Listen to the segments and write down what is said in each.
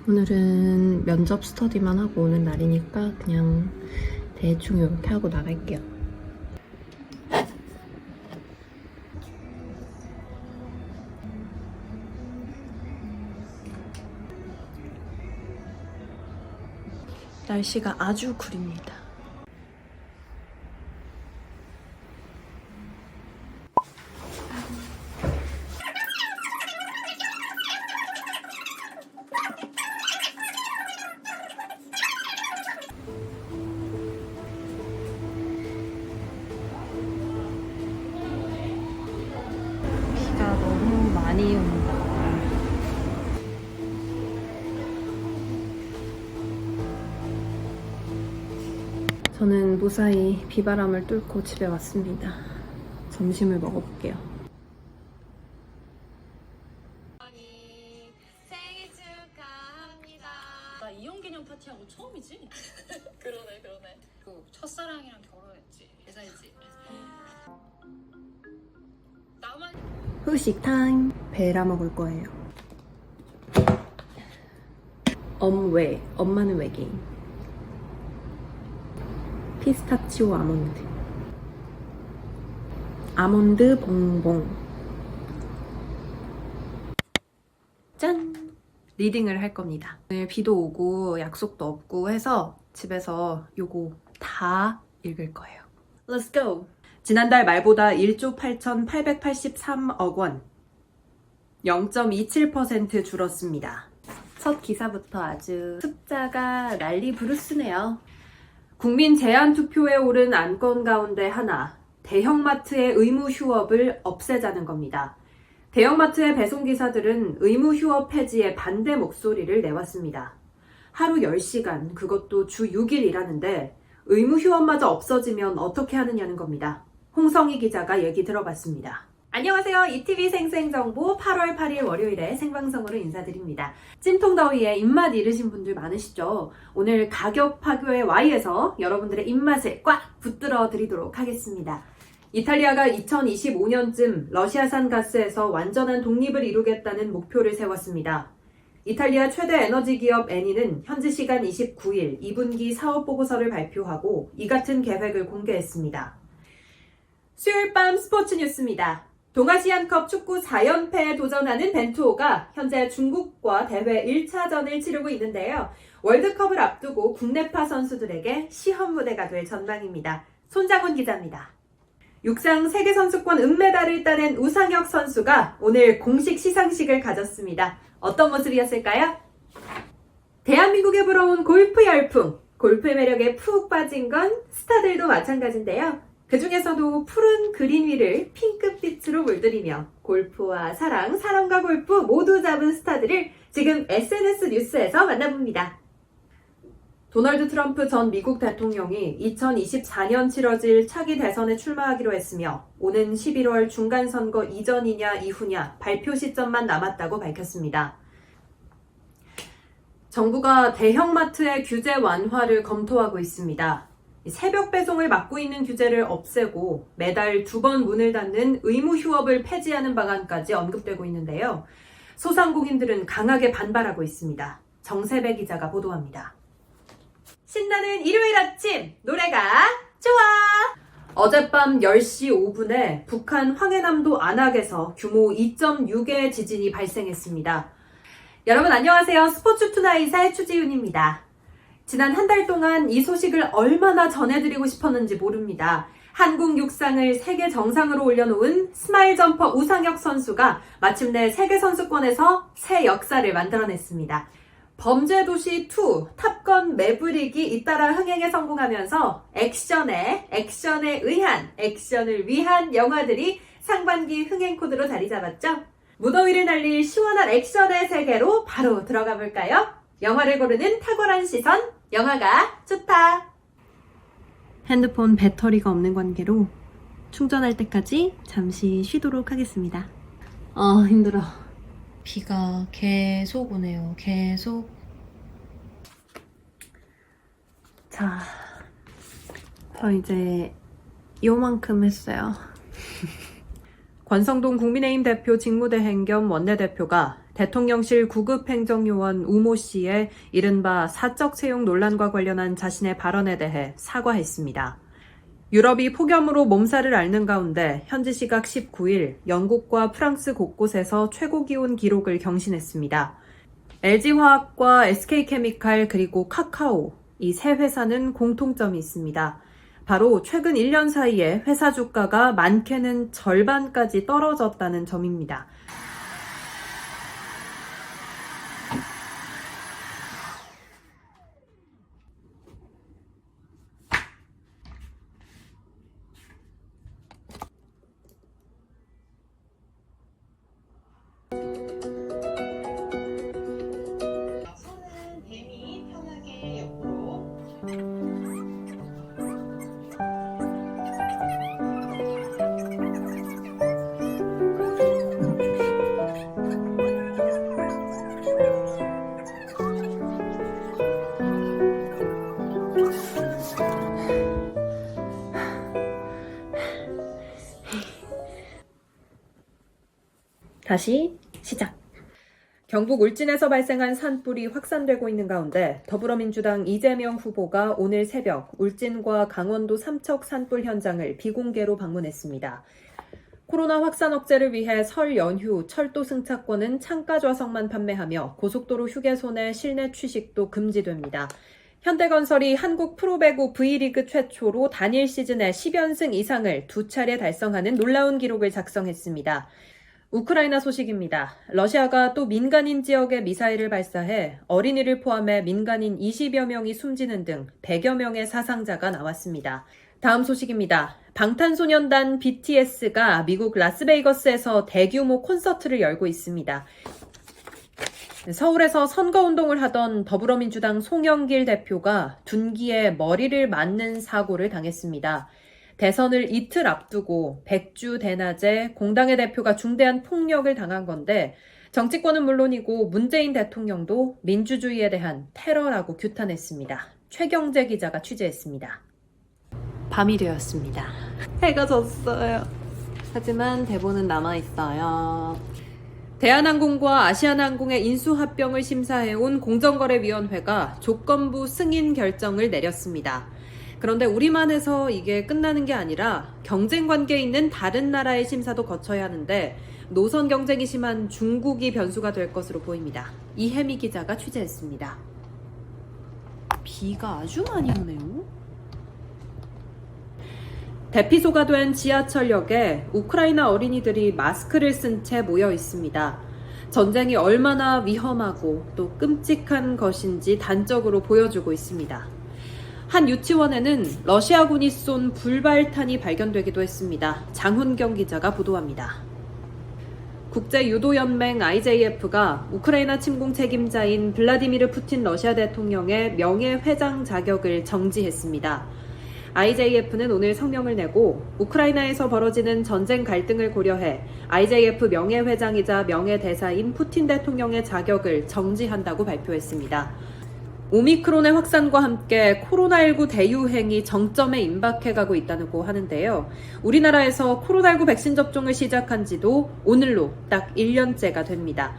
오늘은 면접 스터디만 하고 오는 날이니까 그냥 대충 이렇게 하고 나갈게요. 날씨가 아주 구립니다. 비가 너무 많이 온다. 저는 무사히 비바람을 뚫고 집에 왔습니다. 점심을 먹어볼게요. 생일 축하합니다. 나 이혼기념 파티하고 처음이지? 그러네. 그 첫사랑이랑 결혼했지. 계산이지. 나만 후식 타임. 베라 먹을 거예요. 엄외. 엄마는 외계인. 피스타치오 아몬드. 아몬드 봉봉. 짠! 리딩을 할 겁니다. 오늘 비도 오고 약속도 없고 해서 집에서 요거 다 읽을 거예요. Let's go! 지난달 말보다 1조 8,883억 원, 0.27% 줄었습니다. 첫 기사부터 아주 숫자가 난리 부르스네요. 국민 제한 투표에 오른 안건 가운데 하나, 대형마트의 의무 휴업을 없애자는 겁니다. 대형마트의 배송기사들은 의무 휴업 폐지에 반대 목소리를 내왔습니다. 하루 10시간, 그것도 주 6일 일하는데 의무 휴업마저 없어지면 어떻게 하느냐는 겁니다. 홍성희 기자가 얘기 들어봤습니다. 안녕하세요. ETV 생생정보 8월 8일 월요일에 생방송으로 인사드립니다. 찜통더위에 입맛 잃으신 분들 많으시죠? 오늘 가격 파괴의 Y에서 여러분들의 입맛을 꽉 붙들어 드리도록 하겠습니다. 이탈리아가 2025년쯤 러시아산 가스에서 완전한 독립을 이루겠다는 목표를 세웠습니다. 이탈리아 최대 에너지 기업 에니는 현지 시간 29일 2분기 사업 보고서를 발표하고 이 같은 계획을 공개했습니다. 수요일 밤 스포츠 뉴스입니다. 동아시안컵 축구 4연패에 도전하는 벤투호가 현재 중국과 대회 1차전을 치르고 있는데요. 월드컵을 앞두고 국내파 선수들에게 시험 무대가 될 전망입니다. 손장훈 기자입니다. 육상 세계선수권 은메달을 따낸 우상혁 선수가 오늘 공식 시상식을 가졌습니다. 어떤 모습이었을까요? 대한민국에 불어온 골프 열풍, 골프의 매력에 푹 빠진 건 스타들도 마찬가지인데요. 그 중에서도 푸른 그린 위를 핑크빛으로 물들이며 골프와 사랑, 사랑과 골프 모두 잡은 스타들을 지금 SNS 뉴스에서 만나봅니다. 도널드 트럼프 전 미국 대통령이 2024년 치러질 차기 대선에 출마하기로 했으며 오는 11월 중간선거 이전이냐 이후냐 발표 시점만 남았다고 밝혔습니다. 정부가 대형마트의 규제 완화를 검토하고 있습니다. 새벽 배송을 막고 있는 규제를 없애고 매달 2번 문을 닫는 의무 휴업을 폐지하는 방안까지 언급되고 있는데요. 소상공인들은 강하게 반발하고 있습니다. 정세배 기자가 보도합니다. 신나는 일요일 아침, 노래가 좋아! 어젯밤 10시 5분에 북한 황해남도 안악에서 규모 2.6의 지진이 발생했습니다. 여러분 안녕하세요. 스포츠 투나잇의 추지윤입니다. 지난 한 달 동안 이 소식을 얼마나 전해드리고 싶었는지 모릅니다. 한국 육상을 세계 정상으로 올려놓은 스마일 점퍼 우상혁 선수가 마침내 세계선수권에서 새 역사를 만들어냈습니다. 범죄도시2, 탑건 매브릭이 잇따라 흥행에 성공하면서 액션에 의한, 액션을 위한 영화들이 상반기 흥행 코드로 자리 잡았죠. 무더위를 날릴 시원한 액션의 세계로 바로 들어가 볼까요? 영화를 고르는 탁월한 시선, 영화가 좋다. 핸드폰 배터리가 없는 관계로 충전할 때까지 잠시 쉬도록 하겠습니다. 힘들어. 비가 계속 오네요. 계속. 자, 저 이제 요만큼 했어요. 권성동 국민의힘 대표 직무대행 겸 원내대표가 대통령실 구급행정요원 우모 씨의 이른바 사적 채용 논란과 관련한 자신의 발언에 대해 사과했습니다. 유럽이 폭염으로 몸살을 앓는 가운데 현지 시각 19일 영국과 프랑스 곳곳에서 최고 기온 기록을 경신했습니다. LG화학과 SK케미칼 그리고 카카오 이 세 회사는 공통점이 있습니다. 바로 최근 1년 사이에 회사 주가가 많게는 절반까지 떨어졌다는 점입니다. 손은 뱀이 편하게 옆으로. 다시 시작. 경북 울진에서 발생한 산불이 확산되고 있는 가운데 더불어민주당 이재명 후보가 오늘 새벽 울진과 강원도 삼척 산불 현장을 비공개로 방문했습니다. 코로나 확산 억제를 위해 설 연휴 철도 승차권은 창가 좌석만 판매하며 고속도로 휴게소 내 실내 취식도 금지됩니다. 현대건설이 한국 프로배구 V리그 최초로 단일 시즌에 10연승 이상을 2차례 달성하는 놀라운 기록을 작성했습니다. 우크라이나 소식입니다. 러시아가 또 민간인 지역에 미사일을 발사해 어린이를 포함해 민간인 20여 명이 숨지는 등 100여 명의 사상자가 나왔습니다. 다음 소식입니다. 방탄소년단 BTS가 미국 라스베이거스에서 대규모 콘서트를 열고 있습니다. 서울에서 선거운동을 하던 더불어민주당 송영길 대표가 둔기에 머리를 맞는 사고를 당했습니다. 대선을 이틀 앞두고 백주 대낮에 공당의 대표가 중대한 폭력을 당한 건데 정치권은 물론이고 문재인 대통령도 민주주의에 대한 테러라고 규탄했습니다. 최경재 기자가 취재했습니다. 밤이 되었습니다. 해가 졌어요. 하지만 대본은 남아있어요. 대한항공과 아시아나항공의 인수합병을 심사해온 공정거래위원회가 조건부 승인 결정을 내렸습니다. 그런데 우리만 해서 이게 끝나는 게 아니라 경쟁 관계에 있는 다른 나라의 심사도 거쳐야 하는데 노선 경쟁이 심한 중국이 변수가 될 것으로 보입니다. 이혜미 기자가 취재했습니다. 비가 아주 많이 오네요. 대피소가 된 지하철역에 우크라이나 어린이들이 마스크를 쓴 채 모여 있습니다. 전쟁이 얼마나 위험하고 또 끔찍한 것인지 단적으로 보여주고 있습니다. 한 유치원에는 러시아군이 쏜 불발탄이 발견되기도 했습니다. 장훈경 기자가 보도합니다. 국제유도연맹 IJF가 우크라이나 침공 책임자인 블라디미르 푸틴 러시아 대통령의 명예회장 자격을 정지했습니다. IJF는 오늘 성명을 내고 우크라이나에서 벌어지는 전쟁 갈등을 고려해 IJF 명예회장이자 명예대사인 푸틴 대통령의 자격을 정지한다고 발표했습니다. 오미크론의 확산과 함께 코로나19 대유행이 정점에 임박해가고 있다고 하는데요. 우리나라에서 코로나19 백신 접종을 시작한 지도 오늘로 딱 1년째가 됩니다.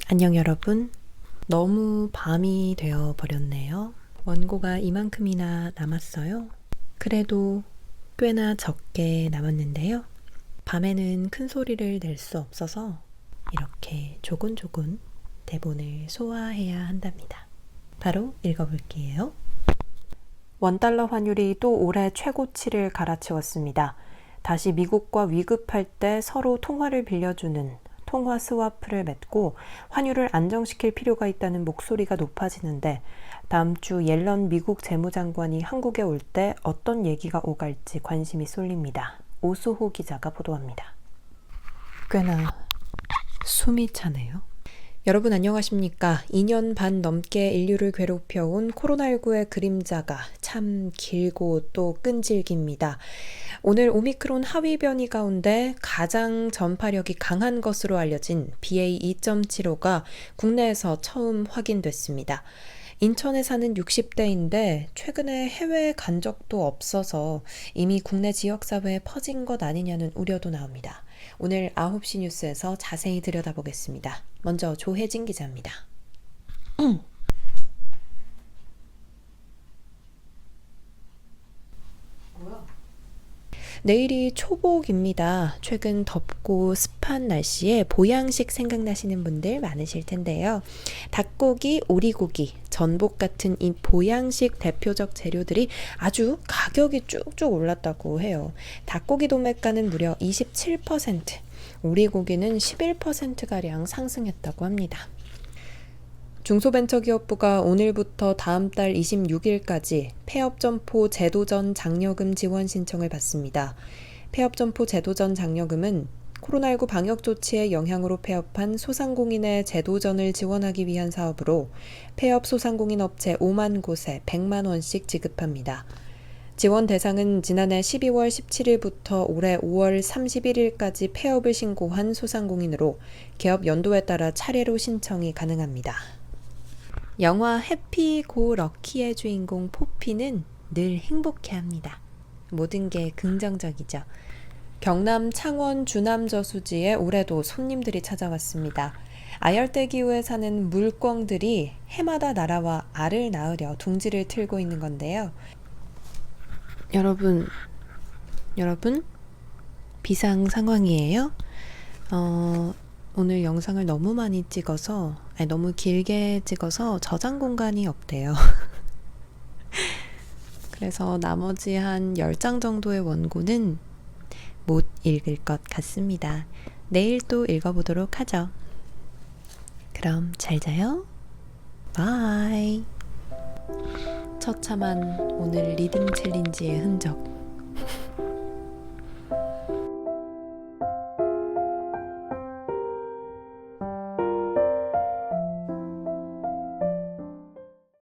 안녕 여러분. 너무 밤이 되어 버렸네요. 원고가 이만큼이나 남았어요. 그래도 꽤나 적게 남았는데요. 밤에는 큰 소리를 낼 수 없어서 이렇게 조곤조곤 대본을 소화해야 한답니다. 바로 읽어볼게요. 원달러 환율이 또 올해 최고치를 갈아치웠습니다. 다시 미국과 위급할 때 서로 통화를 빌려주는 통화 스와프를 맺고 환율을 안정시킬 필요가 있다는 목소리가 높아지는데 다음 주 옐런 미국 재무장관이 한국에 올 때 어떤 얘기가 오갈지 관심이 쏠립니다. 오수호 기자가 보도합니다. 꽤나 숨이 차네요. 여러분 안녕하십니까? 2년 반 넘게 인류를 괴롭혀온 코로나19의 그림자가 참 길고 또 끈질깁니다. 오늘 오미크론 하위 변이 가운데 가장 전파력이 강한 것으로 알려진 BA.2.75가 국내에서 처음 확인됐습니다. 인천에 사는 60대인데 최근에 해외에 간 적도 없어서 이미 국내 지역사회에 퍼진 것 아니냐는 우려도 나옵니다. 오늘 9시 뉴스에서 자세히 들여다보겠습니다. 먼저 조혜진 기자입니다. 내일이 초복입니다. 최근 덥고 습한 날씨에 보양식 생각나시는 분들 많으실 텐데요. 닭고기, 오리고기, 전복 같은 이 보양식 대표적 재료들이 아주 가격이 쭉쭉 올랐다고 해요. 닭고기 도매가는 무려 27%, 오리고기는 11%가량 상승했다고 합니다. 중소벤처기업부가 오늘부터 다음 달 26일까지 폐업점포 제도전 장려금 지원 신청을 받습니다. 폐업점포 제도전 장려금은 코로나19 방역 조치의 영향으로 폐업한 소상공인의 재도전을 지원하기 위한 사업으로 폐업 소상공인 업체 5만 곳에 100만 원씩 지급합니다. 지원 대상은 지난해 12월 17일부터 올해 5월 31일까지 폐업을 신고한 소상공인으로 개업 연도에 따라 차례로 신청이 가능합니다. 영화 해피 고 럭키의 주인공 포피는 늘 행복해합니다. 모든 게 긍정적이죠. 경남 창원 주남저수지에 올해도 손님들이 찾아왔습니다. 아열대 기후에 사는 물꿩들이 해마다 날아와 알을 낳으려 둥지를 틀고 있는 건데요. 여러분, 비상 상황이에요. 오늘 영상을 너무 많이 찍어서, 너무 길게 찍어서 저장 공간이 없대요. 그래서 나머지 한 10장 정도의 원고는 못 읽을 것 같습니다. 내일 또 읽어보도록 하죠. 그럼 잘 자요. 바이. 처참한 오늘 리딩 챌린지의 흔적.